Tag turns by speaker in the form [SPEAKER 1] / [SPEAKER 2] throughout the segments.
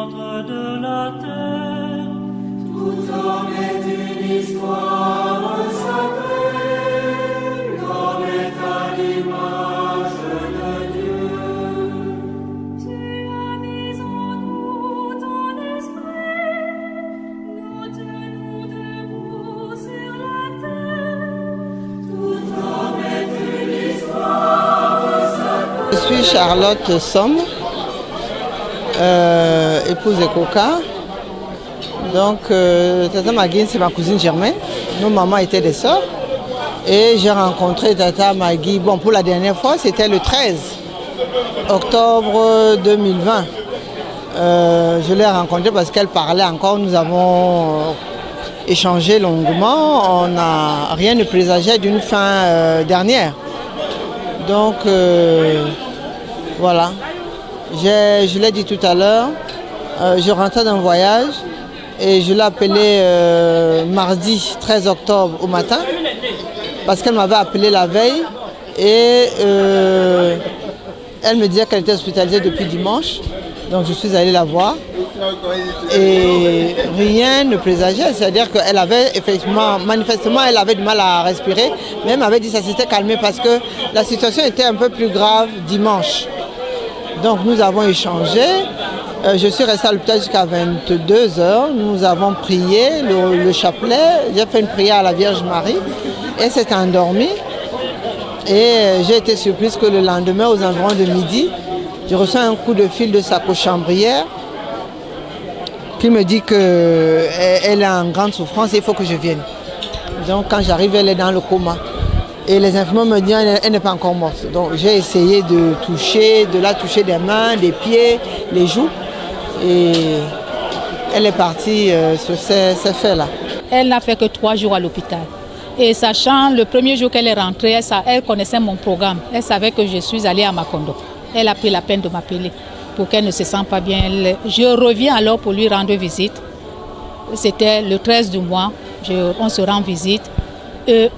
[SPEAKER 1] centre de la terre. Tout homme est une histoire sacrée, l'homme est à l'image de Dieu. Tu as mis en nous ton esprit, nous tenons debout sur la terre. Tout homme est une histoire sacrée.
[SPEAKER 2] Je suis Charlotte Somme, épouse de Coca. Donc, Tata Magui, c'est ma cousine germaine. Nos mamans étaient des sœurs. Et j'ai rencontré Tata Magui, bon, pour la dernière fois, c'était le 13 octobre 2020. Je l'ai rencontrée parce qu'elle parlait encore. Nous avons échangé longuement. Rien ne présageait d'une fin dernière. Donc, voilà. Je l'ai dit tout à l'heure, je rentrais d'un voyage et je l'ai appelée mardi 13 octobre au matin parce qu'elle m'avait appelé la veille et elle me disait qu'elle était hospitalisée depuis dimanche. Donc je suis allée la voir et rien ne présageait, c'est-à-dire qu'elle avait effectivement, manifestement, elle avait du mal à respirer, mais elle m'avait dit que ça s'était calmé parce que la situation était un peu plus grave dimanche. Donc nous avons échangé, je suis restée à l'hôpital jusqu'à 22h, nous avons prié le chapelet, j'ai fait une prière à la Vierge Marie, elle s'est endormie et j'ai été surprise que le lendemain, aux environs de midi, je reçois un coup de fil de sa cochambrière qui me dit qu'elle est en grande souffrance et il faut que je vienne. Donc quand j'arrive, elle est dans le coma. Et les infirmiers me disent qu'elle n'est pas encore morte. Donc j'ai essayé de la toucher des mains, des pieds, les joues. Et elle est partie sur ces faits-là.
[SPEAKER 3] Elle n'a fait que 3 jours à l'hôpital. Et sachant, le premier jour qu'elle est rentrée, elle connaissait mon programme. Elle savait que je suis allée à Macondo. Elle a pris la peine de m'appeler pour qu'elle ne se sente pas bien. Je reviens alors pour lui rendre visite. C'était le 13 du mois. On se rend visite.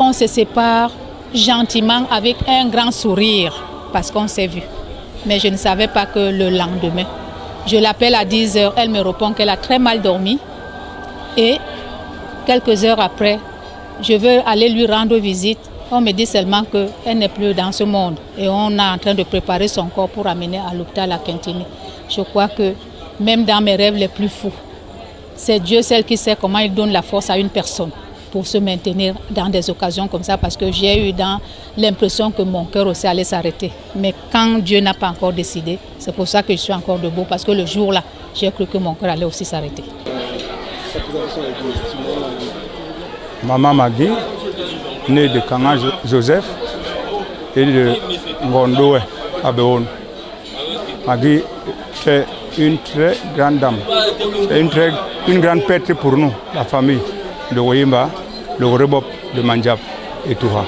[SPEAKER 3] On se sépare gentiment avec un grand sourire parce qu'on s'est vu. Mais je ne savais pas que le lendemain, je l'appelle à 10h, elle me répond qu'elle a très mal dormi et quelques heures après, je veux aller lui rendre visite. On me dit seulement qu'elle n'est plus dans ce monde et on est en train de préparer son corps pour amener à l'hôpital à Quintini. Je crois que même dans mes rêves les plus fous, c'est Dieu seul qui sait comment il donne la force à une personne pour se maintenir dans des occasions comme ça, parce que j'ai eu l'impression que mon cœur aussi allait s'arrêter. Mais quand Dieu n'a pas encore décidé, c'est pour ça que je suis encore debout, parce que le jour-là, j'ai cru que mon cœur allait aussi s'arrêter.
[SPEAKER 4] Maman Magui, née de Kanga Joseph et de Ngondoé à Béon. Magui est une très grande dame, c'est une grande perte pour nous, la famille de Woyimba, le Rebop de Mandjab et Touha.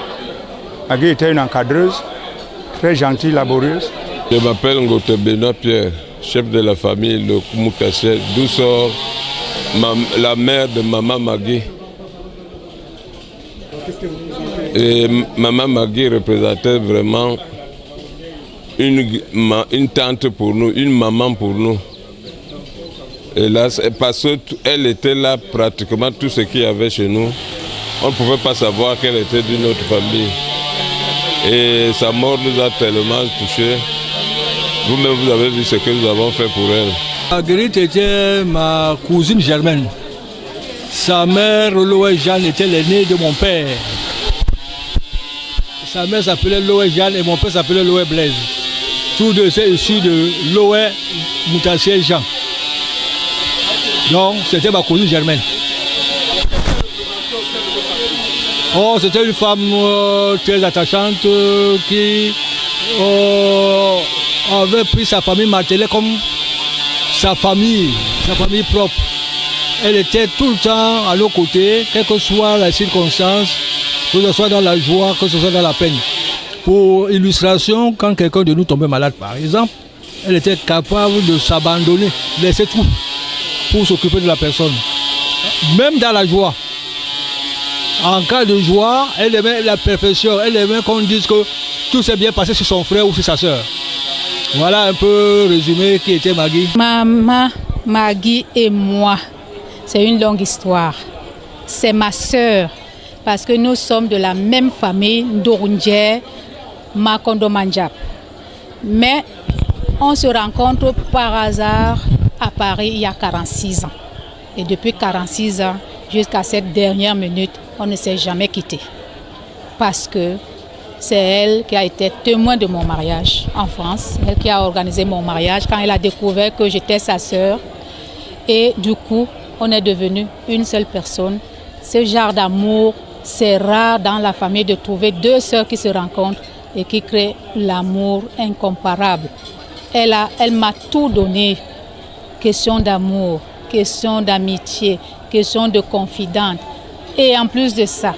[SPEAKER 4] Magui était une encadreuse, très gentille, laborieuse.
[SPEAKER 5] Je m'appelle Ngote Benoît Pierre, chef de la famille de Koumoukassé, d'où sort la mère de Maman Magui. Et Maman Magui représentait vraiment une tante pour nous, une maman pour nous. Et là, parce qu'elle était là pratiquement tout ce qu'il y avait chez nous. On ne pouvait pas savoir qu'elle était d'une autre famille. Et sa mort nous a tellement touchés. Vous-même, vous avez vu ce que nous avons fait pour elle.
[SPEAKER 6] Marguerite était ma cousine germaine. Sa mère, Loé Jeanne, était l'aînée de mon père. Sa mère s'appelait Loé Jeanne et mon père s'appelait Loé Blaise. Tous deux étaient issus de Loé Moutassier Jean. Donc, c'était ma cousine germaine. Oh, c'était une femme très attachante qui avait pris sa famille maternelle comme sa famille propre. Elle était tout le temps à nos côtés, quelles que soient les circonstances, que ce soit dans la joie, que ce soit dans la peine. Pour illustration, quand quelqu'un de nous tombait malade, par exemple, elle était capable de s'abandonner, laisser tout pour s'occuper de la personne. Même dans la joie. En cas de joie, elle aimait la perfection. Elle aimait qu'on dise que tout s'est bien passé sur son frère ou sur sa soeur. Voilà un peu résumé qui était Magui.
[SPEAKER 3] Maman Maggie et moi, c'est une longue histoire. C'est ma sœur, parce que nous sommes de la même famille, Ndorundje, Makondo Manjap. Mais on se rencontre par hasard à Paris il y a 46 ans. Et depuis 46 ans, jusqu'à cette dernière minute, on ne s'est jamais quitté. Parce que c'est elle qui a été témoin de mon mariage en France. Elle qui a organisé mon mariage quand elle a découvert que j'étais sa sœur. Et du coup, on est devenu une seule personne. Ce genre d'amour, c'est rare dans la famille de trouver deux sœurs qui se rencontrent et qui créent l'amour incomparable. Elle m'a tout donné. Question d'amour, question d'amitié, question de confidente. Et en plus de ça,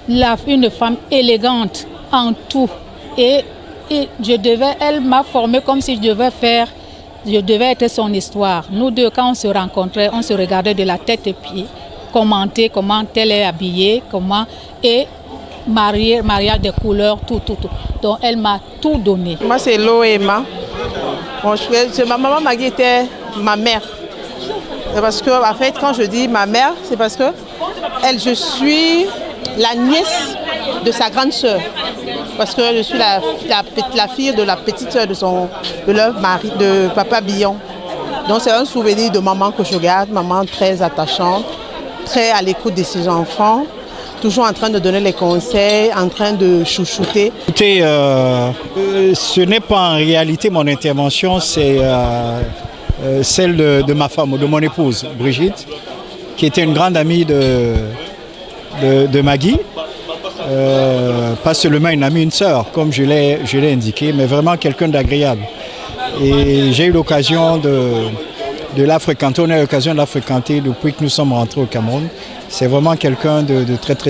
[SPEAKER 3] une femme élégante en tout. Et elle m'a formée comme si je devais être son histoire. Nous deux, quand on se rencontrait, on se regardait de la tête et pieds, commenter comment elle est habillée, et mariage des couleurs, tout. Donc elle m'a tout donné.
[SPEAKER 2] Moi c'est Loema. Bon, ma maman Maggie était ma mère. Et parce que en fait, quand je dis ma mère, c'est parce que je suis la nièce de sa grande sœur. Parce que je suis la fille de la petite sœur de leur mari, de papa Billon. Donc c'est un souvenir de maman que je garde, maman très attachante, très à l'écoute de ses enfants, toujours en train de donner les conseils, en train de chouchouter.
[SPEAKER 7] Écoutez, ce n'est pas en réalité mon intervention, c'est celle de ma femme, de mon épouse, Brigitte, qui était une grande amie de Maggie. Pas seulement une amie, une sœur, comme je l'ai indiqué, mais vraiment quelqu'un d'agréable. Et j'ai eu l'occasion de la fréquenter, on a eu l'occasion de la fréquenter depuis que nous sommes rentrés au Cameroun. C'est vraiment quelqu'un de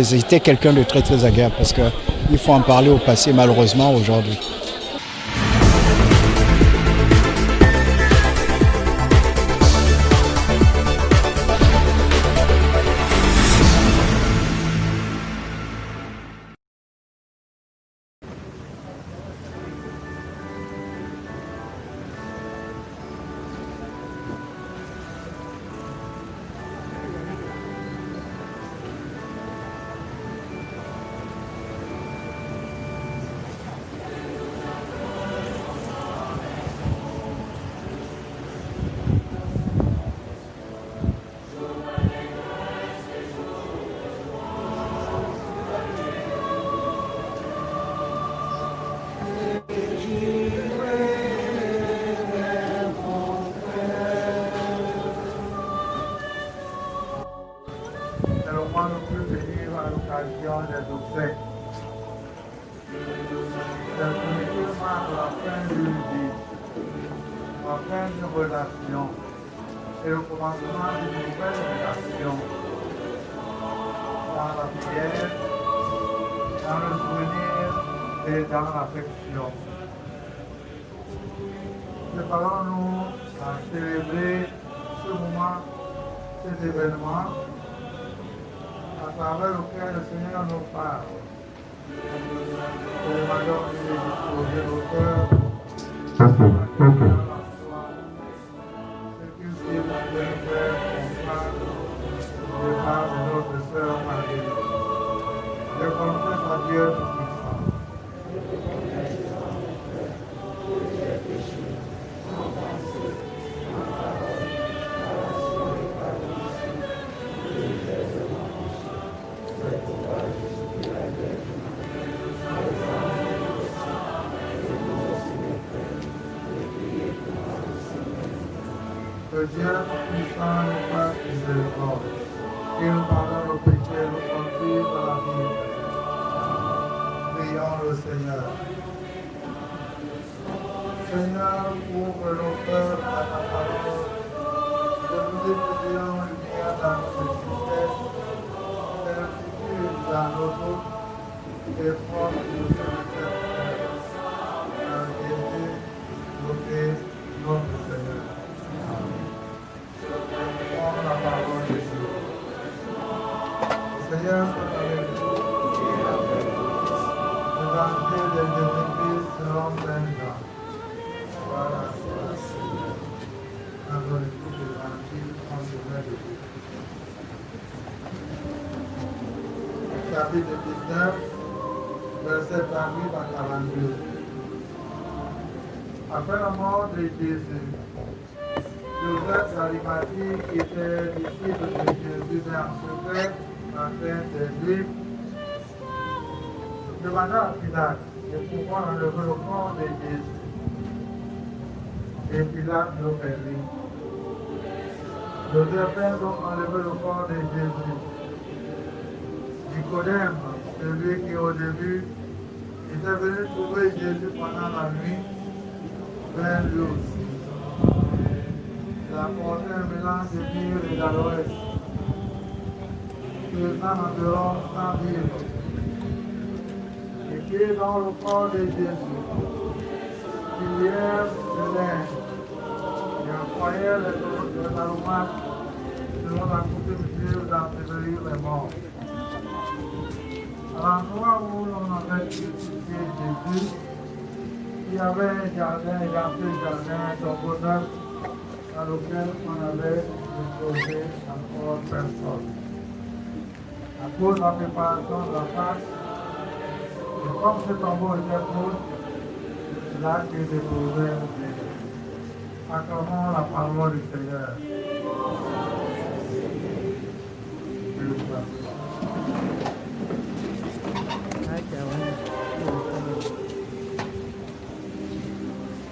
[SPEAKER 7] c'était quelqu'un de très très agréable parce qu'il faut en parler au passé malheureusement aujourd'hui.
[SPEAKER 8] Et le commencement d'une nouvelle relation dans la prière, dans le souvenir et dans l'affection. Préparons-nous à célébrer ce moment, cet événement, à travers lequel le Seigneur nous parle. Nous demandons de disposer nos cœurs. Que Dieu puissant nous fasse miséricorde, qu'il nous pardonne nos péchés, nous conduise dans la vie. Prions le Seigneur. Seigneur, ouvre nos cœurs à ta parole, que nous étudions lumière dans notre tristesse, certitude dans nos doutes, et force de cette terre. Par Jésus, notre Christ, notre Seigneur. La parole de Dieu. Seigneur, soit avec nous. Évangile de Jésus-Christ selon Saint Jean. Voilà, Seigneur. Dans le chapitre 19, verset 38 à 42. Après la mort de Jésus, Joseph d'Arimathie, qui était disciple de Jésus mais en secret, en train des Juifs, demanda à Pilate de pouvoir enlever le corps de Jésus. Et Pilate l'obéit. Joseph vint donc enlever le corps de Jésus. Nicodème, celui qui au début était venu trouver Jésus pendant la nuit, vint lui aussi. Il apportait un mélange de myrrhe et d'aloès, pesant environ 100 livres. Et puis dans le corps de Jésus, il y a de linge, et un foyer de l'aromates, selon la coutume juive d'ensevelir les morts. À l'endroit où l'on avait crucifié Jésus, il y avait un jardin, et dans ce jardin, un tombeau neuf, dans lequel on avait déposé encore personne. À cause de la préparation de la Pâque, et comme ce tombeau était beau, là qu'il déposait Jésus. Acclamons la parole du Seigneur.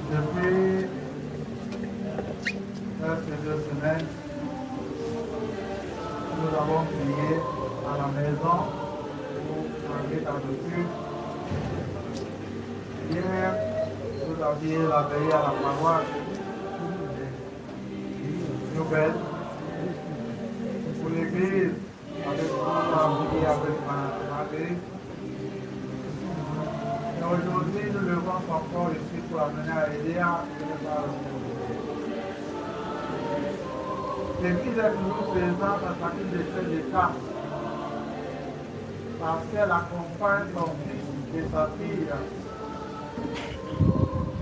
[SPEAKER 8] Depuis presque 2 semaines, nous avons prié à la maison pour changer d'habitude. Hier, vous aviez la veille à la paroisse. Nouvelle pour l'église, avec vous et avec Marguerite. Et aujourd'hui, nous levons encore ici pour amener à aider à l'église est toujours présente à chacune de ces étapes parce qu'elle accompagne son fils et sa fille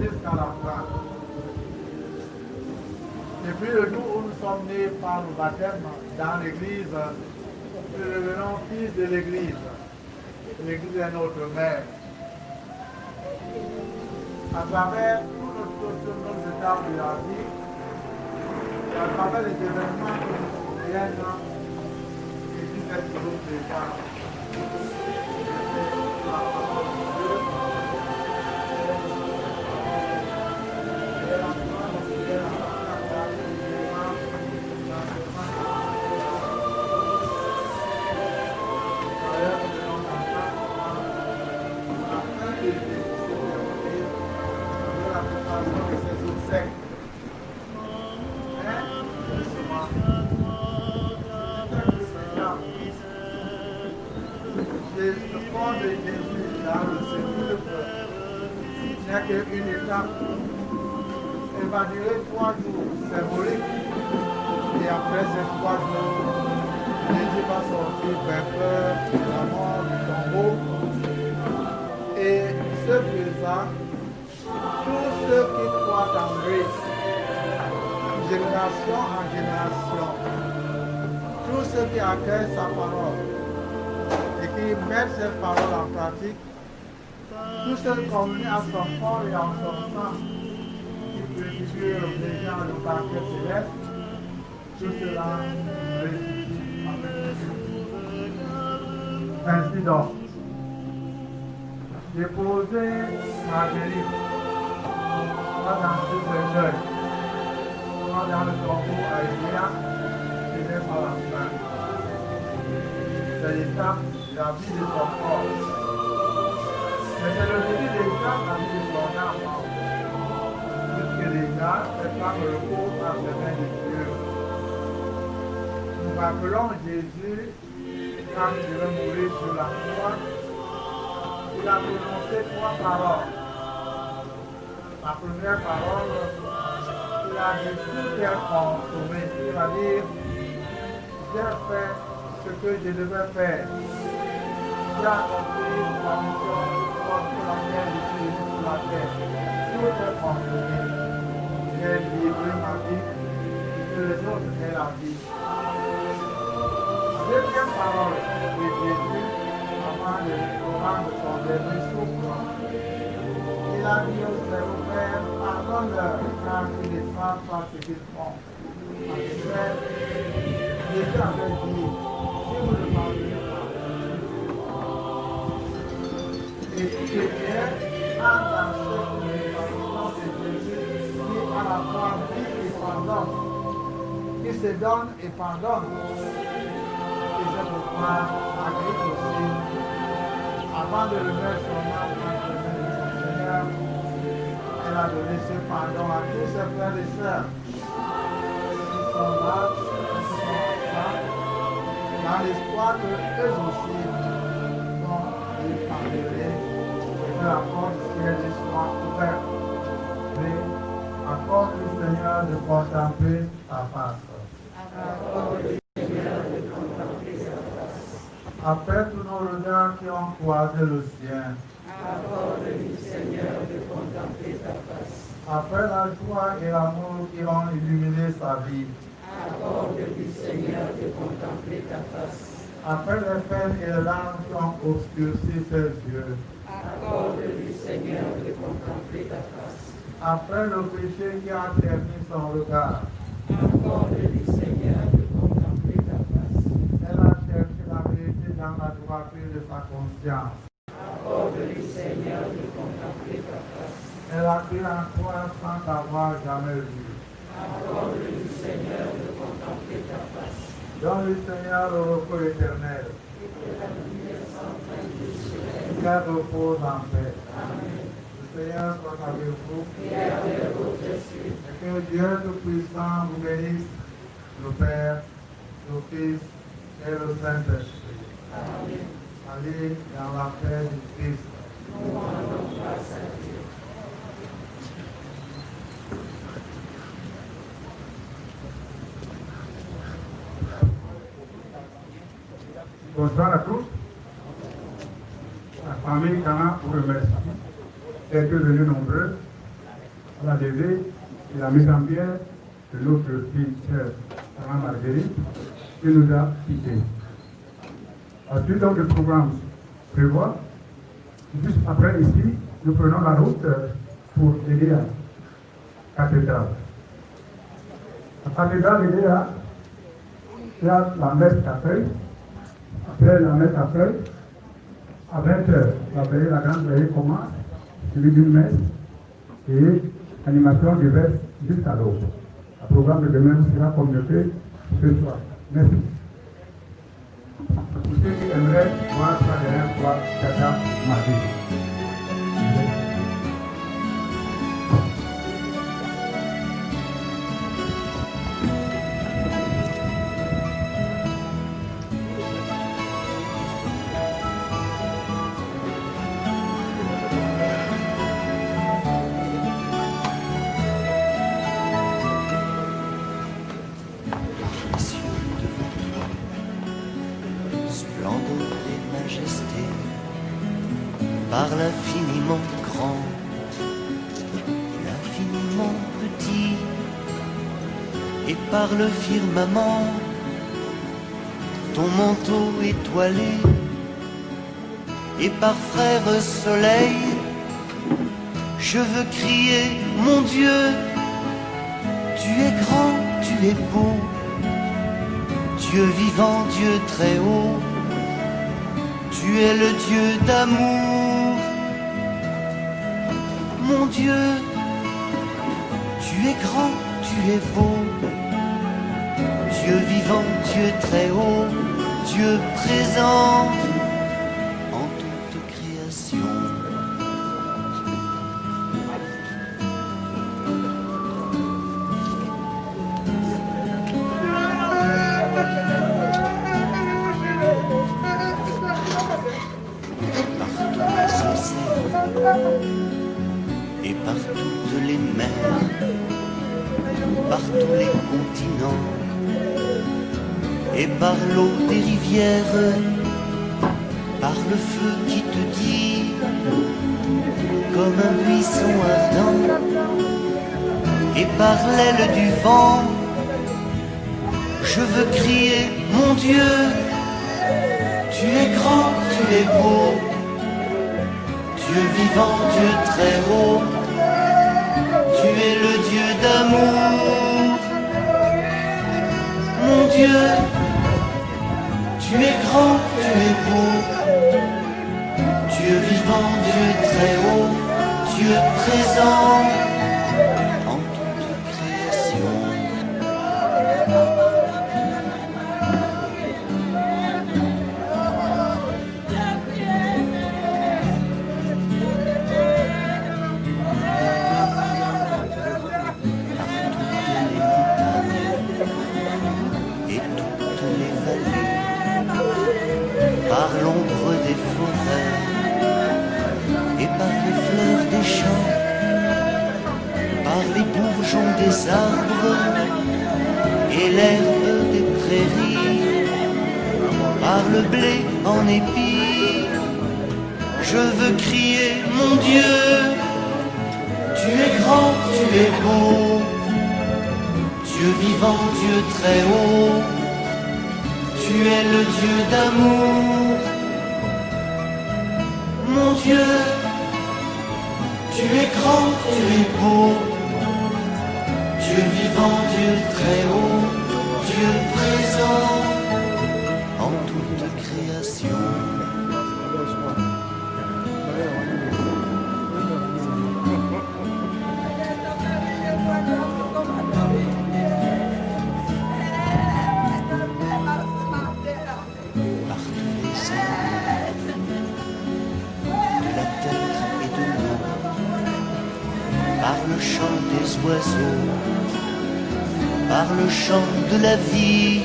[SPEAKER 8] jusqu'à la fin. Depuis le jour où nous sommes nés par le baptême dans l'église, nous devenons fils de l'église. L'église est notre mère. À travers toutes nos étapes de la vie, et à travers les événements que nous souviennent, l'église est toujours présente. Le corps de Jésus dans le sépulcre n'est qu'une étape. Elle va durer 3 jours symboliques. Et après ces 3 jours, Jésus va sortir vainqueur de la mort du tombeau. Et ce faisant, tous ceux qui croient en lui, génération en génération, tous ceux qui accueillent sa parole, et qui mettent cette parole en pratique, tous ceux communis à son corps et à son sang, qui préfigurent déjà le banquet céleste, tout cela ressuscite avec Jésus. Ainsi donc, déposer Marguerite, soit dans ce cercueil, soit dans le tombeau à Elia, et même à la fin. C'est l'étape de la vie de son corps. Mais c'est le début de l'étape de la vie de son âme. Puisque déjà, cette femme repose dans les mains de Dieu. Nous rappelons Jésus, quand il devait mourir sur la croix, il a prononcé 3 paroles. La première parole, il a dit tout est consommé. Il va dire, j'ai fait ce que je devais faire. J'ai accompli ma mission contre la terre ici sur la terre. Tout est consommé. J'ai livré ma vie, que les autres aient la vie. La deuxième parole de Jésus, à le programme de son dernier souffle. Il a dit au Père, pardonne-leur, car ils ne savent pas ce qu'ils font. En effet, Jésus avait dit, si vous ne pardonnez pas, et tout ce qui est entre dans cette répartition de Jésus qui à la fois vit et pardonne, qui se donne et pardonne. Et c'est pourquoi Marguerite aussi, avant de remettre son âme entre les mains de son Seigneur, elle a donné ce pardon à tous ses frères et sœurs qui sont là, qui sont ensemble, dans l'espoir qu'eux aussi vont les pardonner et que la porte du ciel soit ouverte. Mais accorde-lui, Seigneur, de contempler ta face. Après tous nos regards qui ont croisé le sien, accorde-lui, Seigneur, de contempler ta face. Après la joie et l'amour qui ont illuminé sa vie, accorde-lui, Seigneur, de contempler ta face. Après les peines et les larmes qui ont obscurci ses yeux, accorde-lui, Seigneur, de contempler ta face. Après le péché qui a terni son regard, accorde-lui, Seigneur, de contempler ta face. Elle a cherché la vérité dans la droiture de sa conscience. Accorde-lui, Seigneur, de contempler ta face. Elle a cru en toi sans t'avoir jamais vu. Accorde-lui, Seigneur, de contempler ta face. Donne-lui, Seigneur, le repos éternel. Qu'elle repose en paix. Amen. Le Seigneur soit avec vous. Et avec votre esprit. Et que Dieu Tout-Puissant vous bénisse, le Père, le Fils et le Saint-Esprit. Amen. Allez dans la paix du Christ. Nous rendons grâce à Dieu.
[SPEAKER 9] Bonsoir à tous. La famille Kana vous remercie d'être venus nombreux à la levée et la mise en pierre de notre fille sœur Kana Marguerite qui nous a quittés. La suite donc du programme prévoit, juste après ici, nous prenons la route pour l'Éléa cathédrale. La cathédrale l'Éléa, il y a la messe d'accueil. Après la messe après, à 20h, la grande veillée commence, suivi d'une messe et animation diverses jusqu'à l'aube. Le programme de demain sera communiqué ce soir. Merci. Pour ceux qui aimeraient voir la dernière fois Tata Marie.
[SPEAKER 10] Par l'infiniment grand, l'infiniment petit, et par le firmament, ton manteau étoilé, et par frère soleil, je veux crier, mon Dieu, tu es grand, tu es beau, Dieu vivant, Dieu très haut, tu es le Dieu d'amour. Mon Dieu, tu es grand, tu es beau, Dieu vivant, Dieu très haut, Dieu présent en toute création. Et par toutes les mers, par tous les continents, et par l'eau des rivières, par le feu qui te dit, comme un buisson ardent, et par l'aile du vent, je veux crier, mon Dieu, tu Tu es grand, tu es beau, Dieu vivant, Dieu très haut, tu es le Dieu d'amour. Mon Dieu, tu es grand, tu es beau, Dieu vivant, Dieu très haut, Dieu présent en toute création. Par l'ombre des forêts et par les fleurs des champs, par les bourgeons des arbres et l'herbe des prairies, par le blé en épis, je veux crier mon Dieu, tu es grand, tu es beau, Dieu vivant, Dieu très haut. Tu es le Dieu d'amour, mon Dieu, tu es grand, tu es beau, Dieu vivant, Dieu très haut, Dieu présent en toute création. Par le chant des oiseaux, par le chant de la vie,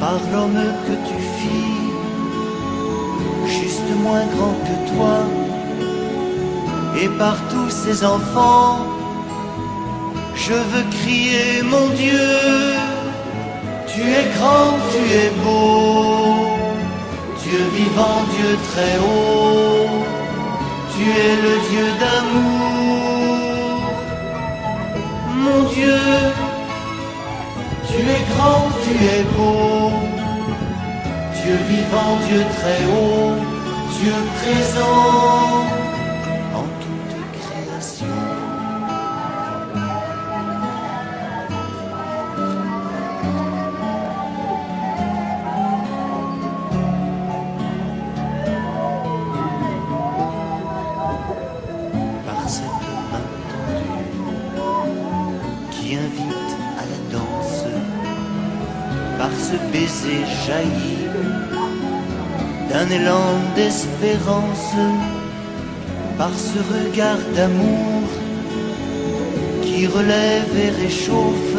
[SPEAKER 10] par l'homme que tu fis, juste moins grand que toi, et par tous ces enfants, je veux crier mon Dieu, tu es grand, tu es beau, Dieu vivant, Dieu très haut, tu es le Dieu d'amour, mon Dieu, tu es grand, tu es beau, Dieu vivant, Dieu très haut, Dieu présent en toute création. Par cette main tendue qui invite à la danse, par ce baiser jailli d'un élan d'espérance, par ce regard d'amour qui relève et réchauffe,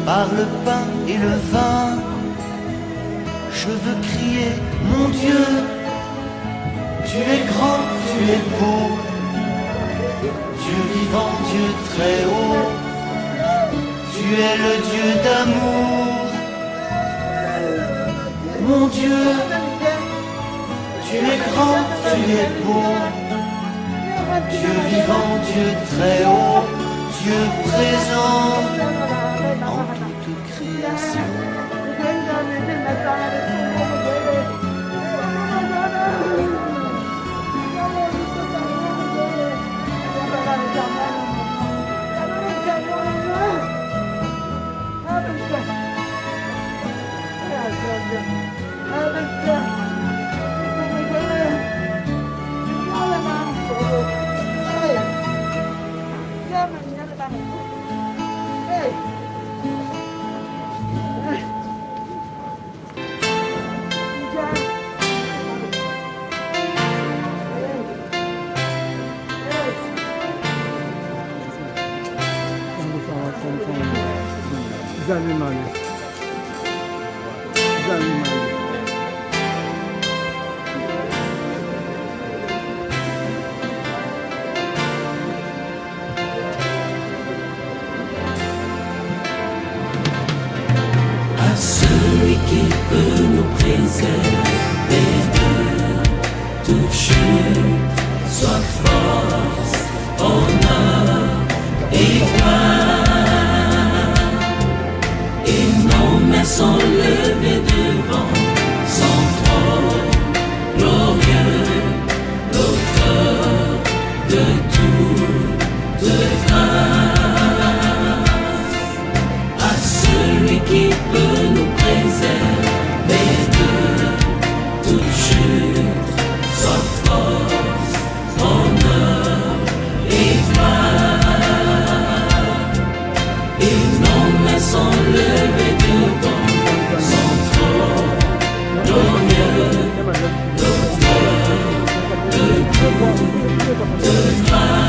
[SPEAKER 10] par le pain et le vin, je veux crier mon Dieu, tu es grand, tu es beau, Dieu vivant, Dieu très haut, tu es le Dieu d'amour, mon Dieu, tu es grand, tu es beau, Dieu vivant, Dieu très haut, Dieu présent en toute création.
[SPEAKER 1] À celui qui peut nous préserver de toute chute, soit force, honneur et gloire, et nos mains sont levées devant qui peut nous préserver de toute chute, soit force, honneur et gloire. Et nos mains sont levées devant son trône glorieux, l'auteur de toute grâce.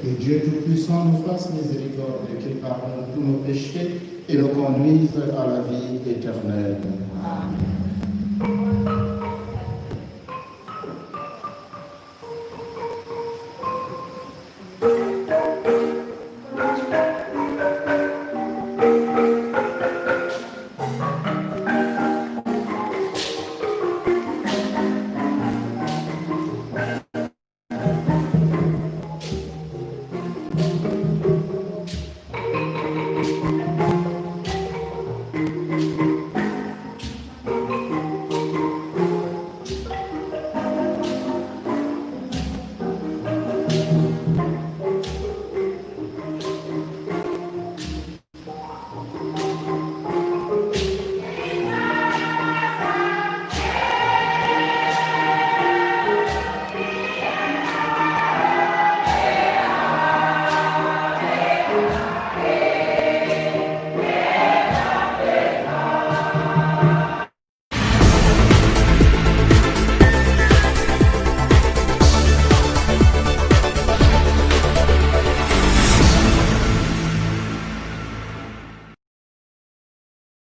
[SPEAKER 11] Que Dieu Tout-Puissant nous fasse miséricorde, qu'il pardonne tous nos péchés et nous conduise à la vie éternelle. Amen.